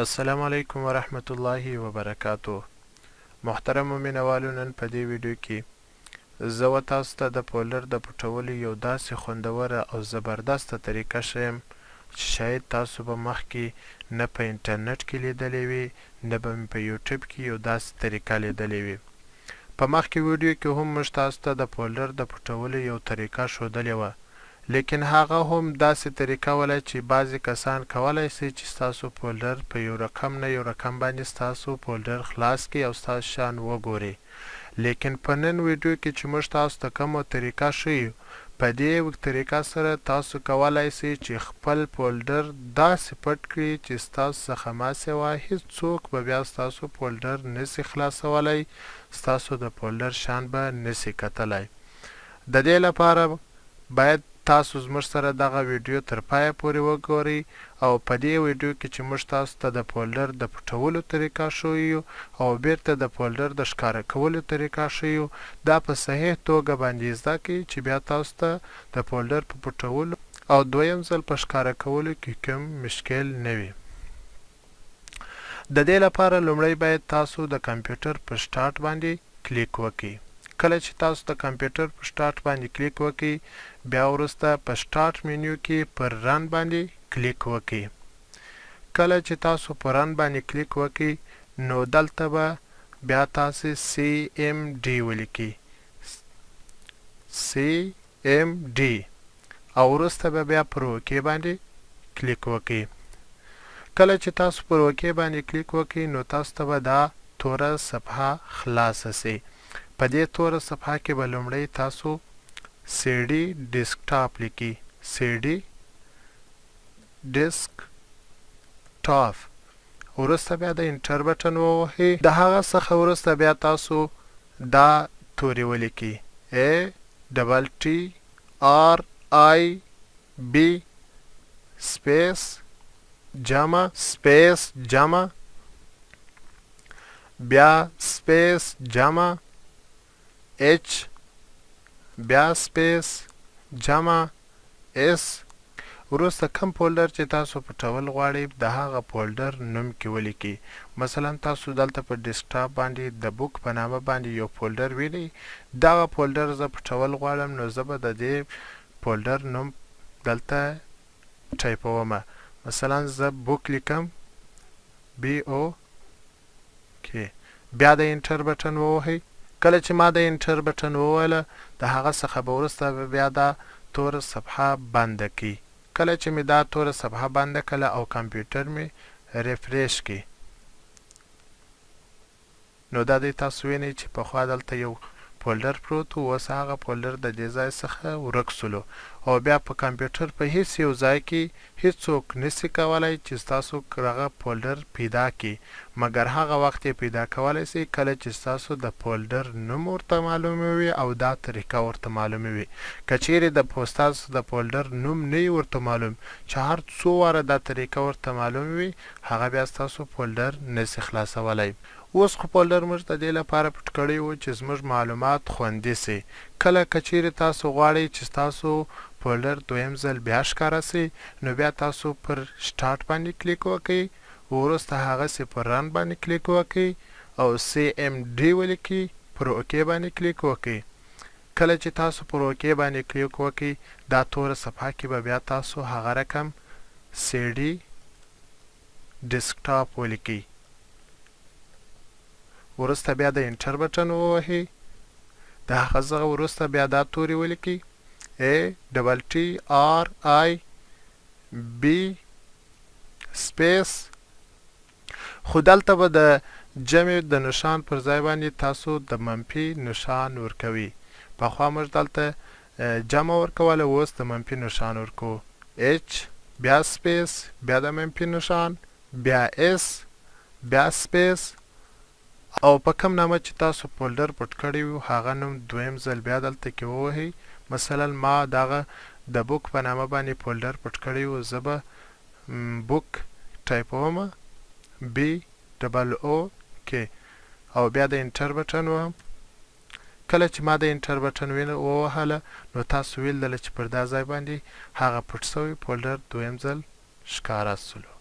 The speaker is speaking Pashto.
السلام علیکم ورحمت الله وبرکاتو. محترم مینوالو، نن په دې ویډیو کې زه تاسو ته د فولډر د پټولو یو داسې خوندوره او زبردسته طریقه ښیم چې شاید تاسو به مخکې نه په انټرنیټ کې لیدلې وي نه به مې په یوټیوب کې یو داسې طریقه لیدلې وي. په مخکې ویډیو کې هم موږ تاسو ته د فولډر د پټولو یو طریقه ښودلې وه، لیکن هغه هم داسې طریقه وله چې بعضې کسان کولی سي چې ستاسو فولډر په یو رقم نه یو رقم باندې ستاسو فولډر خلاص کړي او ستاسو شیان وګوري. لیکن په نن ویډیو کې چې موږ تاسو ته کومه طریقه ښیو، په دې طریقه سره تاسو کولی سئ چې خپل فولډر داسې پټ کړي چې ستاسو څخه ما سوا هیڅوک به بیا ستاسو فولډر نسي خلاصولی، ستاسو د فولډر شیان به نسي کتلی. د دې لپاره باید تاسو زموږ سره دغه ویډیو تر پایه پورې وګورئ او په دې ویډیو کې چې موږ تاسو ته د فولډر د پټولو طریقه ښیو او بیرته د فولډر د ښکاره کولو طریقه ښیو، دا په صحیح توګه باندې زده کړئ چې بیا تاسو ته د فولډر په پټولو او دویم ځل په ښکاره کولو کې کوم مشکل نه وي. د دې لپاره لومړی باید تاسو د کمپیوټر په سټارټ باندې کلیک وکړئ. کله چې تاسو د کمپیوټر په سټارټ باندې کلیک وکړئ، بیا وروسته په سټارټ مینیو کې پر رن باندې کلیک وکړئ. کله چې تاسو په رن باندې کلیک وکړئ، نو دلته به بیا تاسو CMD ولیکئ، CMD، او وروسته به بیا پر اوکې باندې کلیک وکړئ. کله چې تاسو پر اوکې باندې کلیک وکړئ، نو تاسو ته به دا توره صفحه خلاصه سي. په دې توره صفحه کې به لومړی تاسو CD ډیسکټاپ لیکئ، CD ډیسکټاپ، وروسته بیا د انټر بټن ووهئ. د هغه څخه وروسته بیا تاسو دا تورې ولیکئ، ATTRIB سپیس جمع بیا سپیس جمع H بیا سپیس جمع S، وروسته کم فولډر چې تاسو پټول غواړئ د هغه فولډر نوم کې ولیکئ. مثلا تاسو دلته په ډیسکټاپ باندې د بوک په نامه باندې یو فولډر وینئ، دغه فولډر زه پټول غواړم، نو زه به د دې فولډر نوم دلته ټایپومه. مثلا زه بوک لیکم، BOK، بیا د انټر بټن ووهئ. کله چې ما د انټر بټن ووهله، د هغه څخه به وروسته بیا دا توره صفحه بنده کړئ. کله چې مې دا توره صفحه بنده کړله او کمپیوټر مې ریفریش کړي، نو دا دی تاسو وینئ چې پخوا دلته یو فولډر پروت و، اوس هغه فولډر د دې ځای څخه ورک سولو او بیا په کمپیوټر په هیڅ یو ځای کې هیڅوک نسي کولی چې ستاسو هغه فولډر پیدا کړي، مګر هغه وخت یې پیدا کولی سي کله چې ستاسو د فولډر نوم ورته معلومه وي او دا طریقه ورته معلومه وي. که چیرې ستاسو د فولډر نوم نه وي ورته معلوم، چې هر څو واره دا طریقه ورته معلومه وي، هغه بیا ستاسو فولډر نسي خلاصولی. اوس خو فولډر موږ د دې لپاره پټ کړی و چې زموږ معلومات خوندي سي. کله که چیرې تاسو غواړئ چې ستاسو فولډر دویم ځل بیا ښکاره سي، نو بیا تاسو پر سټارټ باندې کلیک وکړئ، وروسته هغسې پر رن باندې کلیک وکړئ او CMD ولیکئ، پر اوکې باندې کلیک وکړئ. کله چې تاسو پر اوکې باندې کلیک وکړئ، دا توره صفحه کې به بیا تاسو هغه رقم CD ډیسکټاپ ولیکئ، وروسته بیا د انټر بټن ووهئ. د هغه څخه وروسته بیا دا تورې ولیکئ، ATTRIB سپیس، خو دلته به د جمع د نښان پر ځای باندې تاسو د منفي نښان ورکوئ. پخوا موږ دلته جمع ورکوله، اوس د منفي نښان ورکوو، H بیا سپیس بیا د منفي نښان بیا S بیا سپیس، او په کوم نامه چې تاسو فولډر پټ کړی وي هغه نوم دویم ځل بیا دلته کې ووهئ. مثلا ما دغه د بوک په نامه باندې فولډر پټ کړی و، زه به بوک ټایپومه، BOOK، او بیا د انټر بټن وهم. کله چې ما د انټر بټن ووهله، نو تاسو ویل چې پر دا ځای باندې هغه پټ سوی فولډر دویم ځل ښکاره سولو.